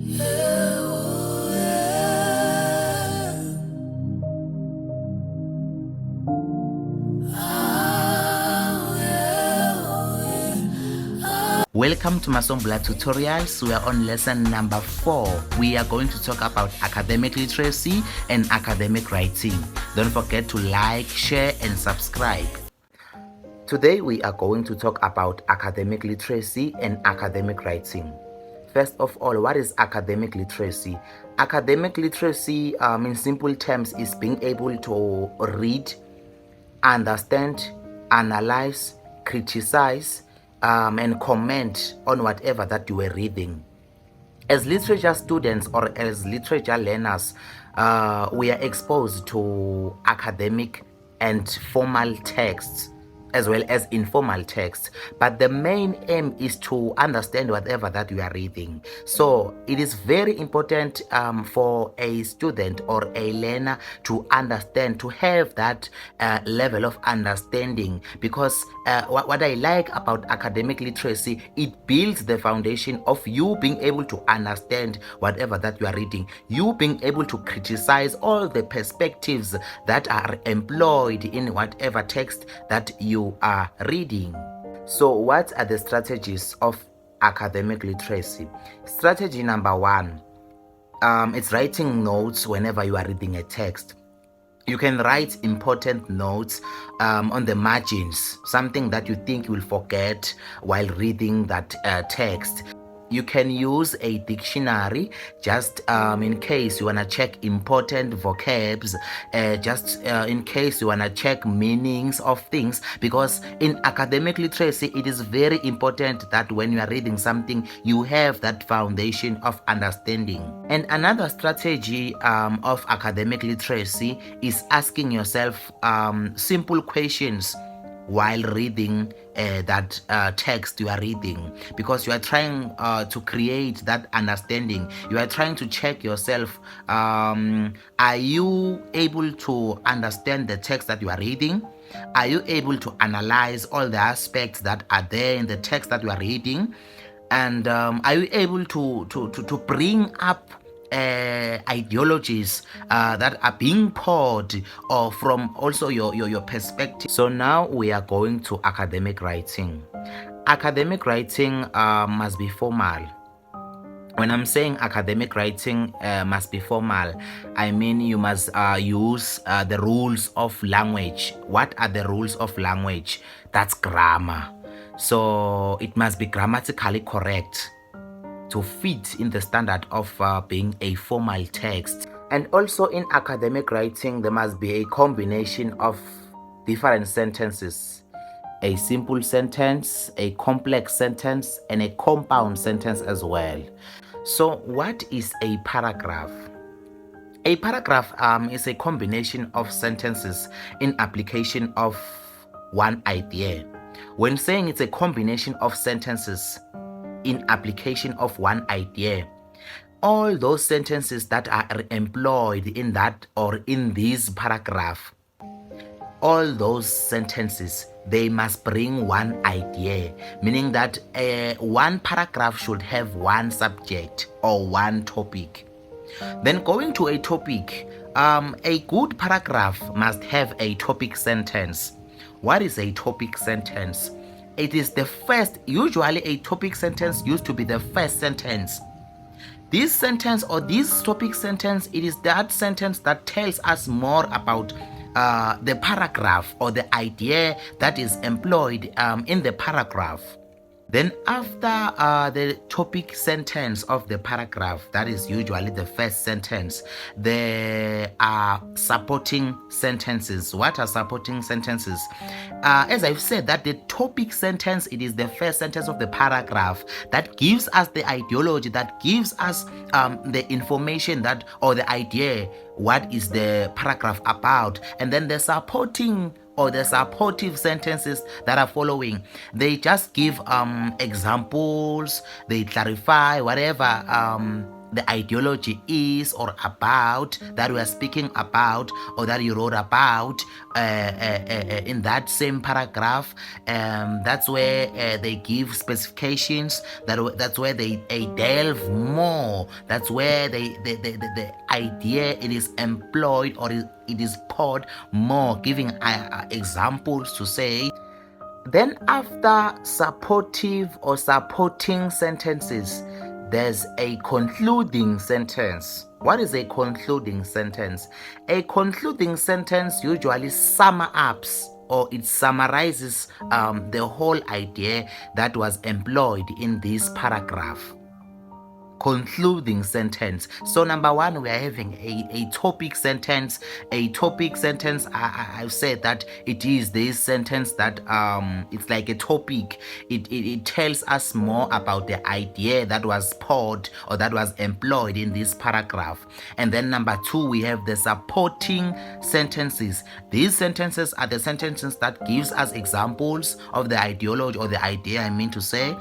Welcome to Masombula Tutorials. We are on lesson number 4. We are going to talk about academic literacy and academic writing. Don't forget to like, share and subscribe. Today we are going to talk about academic literacy and academic writing. First of all, what is academic literacy? Academic literacy, in simple terms, is being able to read, understand, analyze, criticize, and comment on whatever that you were reading. As literature students or as literature learners, we are exposed to academic and formal texts as well as informal texts, but the main aim is to understand whatever that you are reading. So it is very important for a student or a learner to understand, to have that level of understanding, because what I like about academic literacy, it builds the foundation of you being able to understand whatever that you are reading, you being able to criticize all the perspectives that are employed in whatever text that you are reading. So what are the strategies of academic literacy? Strategy number 1, it's writing notes whenever you are reading a text. You can write important notes on the margins, something that you think you will forget while reading that text. You can use a dictionary just in case you want to check important vocabs, just in case you want to check meanings of things, because in academic literacy it is very important that when you are reading something you have that foundation of understanding. And another strategy of academic literacy is asking yourself simple questions while reading that text you are reading, because you are trying to create that understanding. You are trying to check yourself, are you able to understand the text that you are reading? Are you able to analyze all the aspects that are there in the text that you are reading? And are you able to bring up ideologies that are being poured or from also your perspective? So now we are going to academic writing. Academic writing must be formal. When I'm saying academic writing must be formal, I mean you must use the rules of language. What are the rules of language? That's grammar. So it must be grammatically correct to fit in the standard of being a formal text. And also in academic writing, there must be a combination of different sentences. A simple sentence, a complex sentence, and a compound sentence as well. So what is a paragraph? A paragraph is a combination of sentences in application of one idea. When saying it's a combination of sentences in application of one idea, all those sentences that are employed in that or in this paragraph, all those sentences, they must bring one idea, meaning that one paragraph should have one subject or one topic. Then going to a topic, a good paragraph must have a topic sentence. What is a topic sentence? It is the first, usually a topic sentence used to be the first sentence. This sentence or this topic sentence, it is that sentence that tells us more about the paragraph or the idea that is employed in the paragraph. Then after the topic sentence of the paragraph, that is usually the first sentence, there are supporting sentences. What are supporting sentences? As I've said, that the topic sentence, it is the first sentence of the paragraph that gives us the ideology, that gives us the information that, or the idea, what is the paragraph about. And then the supporting or the supportive sentences that are following, they just give examples, they clarify whatever the ideology is or about that we are speaking about or that you wrote about in that same paragraph. That's where they give specifications. That's where they delve more. That's where the idea it is employed or it is poured more, giving examples to say. Then after supportive or supporting sentences, there's a concluding sentence. What is a concluding sentence? A concluding sentence usually sums up or it summarizes the whole idea that was employed in this paragraph. Concluding sentence. So number one, we are having a topic sentence. A topic sentence, I've said that it is this sentence that it's like a topic. It tells us more about the idea that was poured or that was employed in this paragraph. And then number two, we have the supporting sentences. These sentences are the sentences that gives us examples of the ideology or the idea, I mean to say.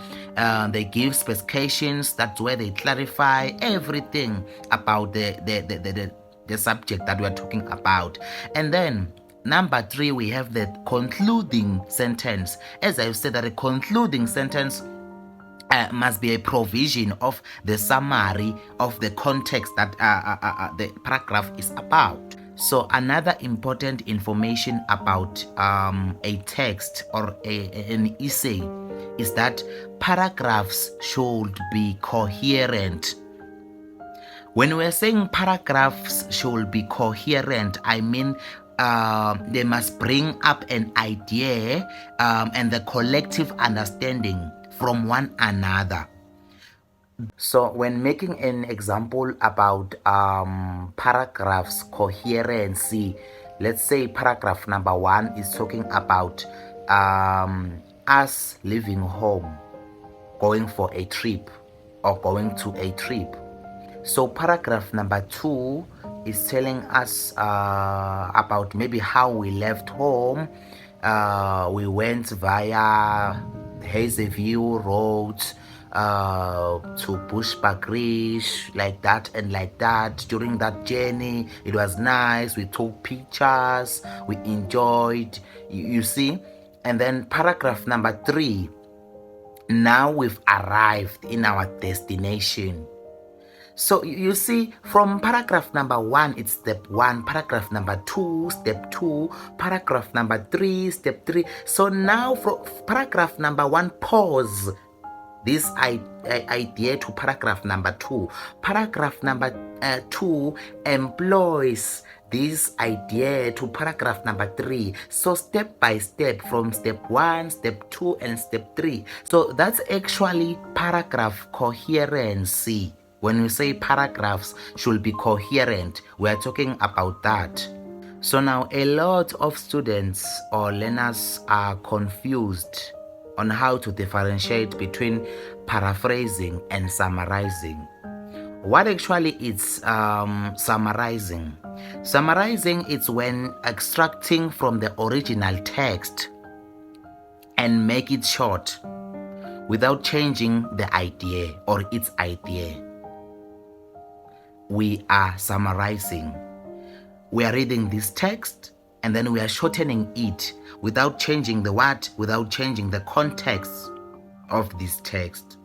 They give specifications. That's where they clarify everything about the subject that we're talking about. And then number three, we have the concluding sentence. As I've said, that a concluding sentence must be a provision of the summary of the context that the paragraph is about. So another important information about a text or an essay is that paragraphs should be coherent. When we're saying paragraphs should be coherent, I mean they must bring up an idea and the collective understanding from one another. So when making an example about paragraphs coherency, let's say paragraph number one is talking about us leaving home, going for a trip or going to a trip. So paragraph number two is telling us about maybe how we left home. We went via Hazyview Road to Bushbuckridge, like that and like that. During that journey, it was nice. We took pictures, we enjoyed, you see. And then paragraph number three, now we've arrived in our destination. So you see, from paragraph number one, it's step one. Paragraph number two, step two. Paragraph number three, step three. So now for paragraph number one, pause this idea to paragraph number two. Paragraph number two employs this idea to paragraph number three. So step by step, from step one, step two, and step three. So that's actually paragraph coherency. When we say paragraphs should be coherent, we are talking about that. So now a lot of students or learners are confused on how to differentiate between paraphrasing and summarizing. What actually is summarizing? Summarizing is when extracting from the original text and make it short without changing the idea or its idea. We are summarizing. We are reading this text and then we are shortening it without changing the what, without changing the context of this text.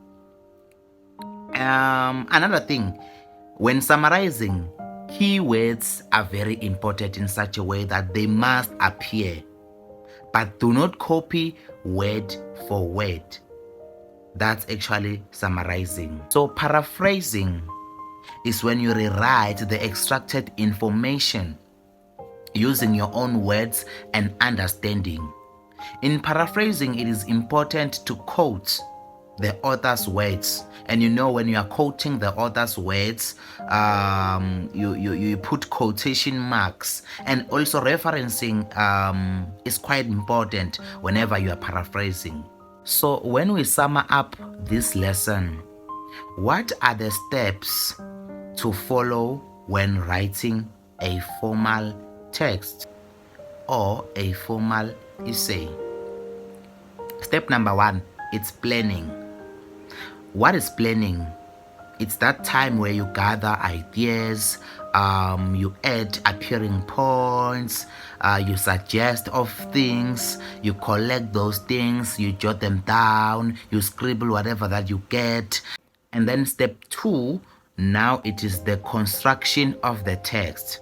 Another thing, when summarizing, keywords are very important in such a way that they must appear, but do not copy word for word. That's actually summarizing. So paraphrasing is when you rewrite the extracted information using your own words and understanding. In paraphrasing, it is important to quote the author's words. And you know, when you are quoting the author's words, you put quotation marks. And also referencing is quite important whenever you are paraphrasing. So when we sum up this lesson, what are the steps to follow when writing a formal text or a formal essay? Step number one, it's planning. What is planning? It's that time where you gather ideas, you add appearing points, you suggest of things, you collect those things, you jot them down, you scribble whatever that you get. And then step 2, now it is the construction of the text.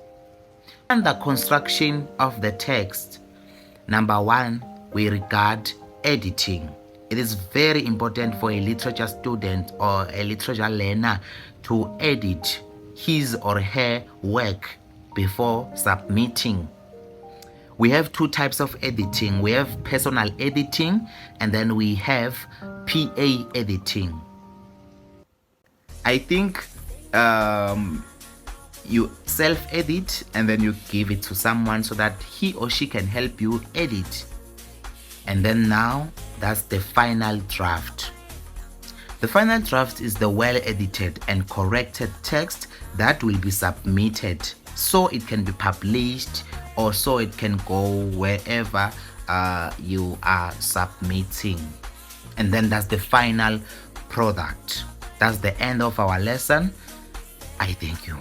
And the construction of the text, number 1, we regard editing. It is very important for a literature student or a literature learner to edit his or her work before submitting. We have 2 types of editing. We have personal editing, and then we have PA editing. I think you self-edit and then you give it to someone so that he or she can help you edit. And then now, that's the final draft. The final draft is the well-edited and corrected text that will be submitted so it can be published or so it can go wherever you are submitting. And then that's the final product. That's the end of our lesson. I thank you.